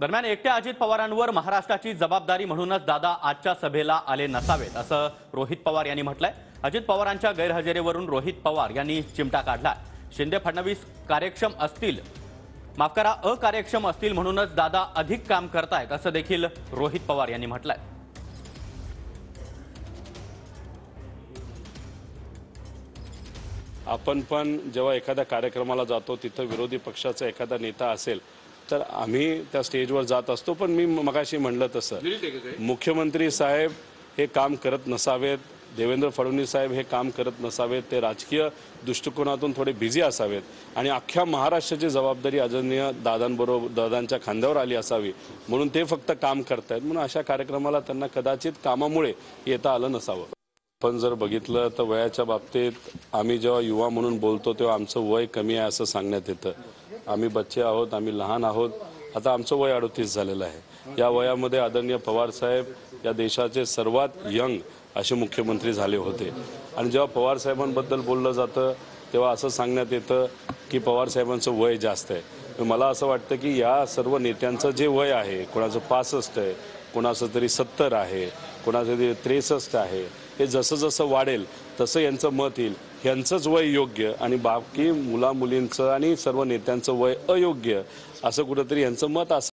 दरम्यान एकट्या अजित पवारांवर महाराष्ट्राची जबाबदारी म्हणूनच दादा आजच्या सभेला आले नसावेत असं रोहित पवार यांनी म्हटलंय। अजित पवारांच्या गैरहजेरीवरून रोहित पवार यांनी चिमटा काढला। शिंदे फडणवीस अकार्यक्षम असतील म्हणूनच दादा अधिक काम करतायत असं देखील रोहित पवार यांनी म्हटलंय। आपण पण जेव्हा एखाद्या कार्यक्रमाला जातो तिथं विरोधी पक्षाचा एखादा नेता असेल तर आम्ही त्या स्टेजवर जात असतो, पण मी मगाशी म्हणलं तसं मुख्यमंत्री साहेब हे काम करत नसावेत, देवेंद्र फडणवीस साहेब हे काम करत नसावेत, ते राजकीय दृष्टिकोनातून थोडे बिझी असावेत आणि अख्ख्या महाराष्ट्राची जबाबदारी आदरणीय दादांच्या खांद्यावर आली असावी म्हणून ते फक्त काम करतायत, म्हणून अशा कार्यक्रमाला त्यांना कदाचित कामामुळे येता आलं नसावं। पण जर बघितलं तर वयाच्या बाबतीत आम्ही जेव्हा युवा म्हणून बोलतो तेव्हा आमचं वय कमी आहे असं सांगण्यात येतं। आम्ही बच्चे आहोत, आम्ही लहान आहोत। आता आमचं वय 38 झालेलं आहे। या वयामध्ये आदरणीय पवार साहेब या देशाचे सर्वात यंग असे मुख्यमंत्री झाले होते आणि जेव्हा पवार साहेबांबद्दल बोललं जातं तेव्हा असं सांगण्यात येतं की पवार साहेबांचं वय जास्त आहे। मला असं वाटतं की या सर्व नेत्यांचं जे वय आहे, कोणाचं 65 आहे, कोणाचं तरी 70 आहे, कोणाचं तरी 63 आहे, हे जसं जसं वाढेल तसं यांचं मत येईल यांचंच वय योग्य आणि बाकी मुला मुलींचं आणि सर्व नेत्यांचं वय अयोग्य असं कुठंतरी यांचं मत असं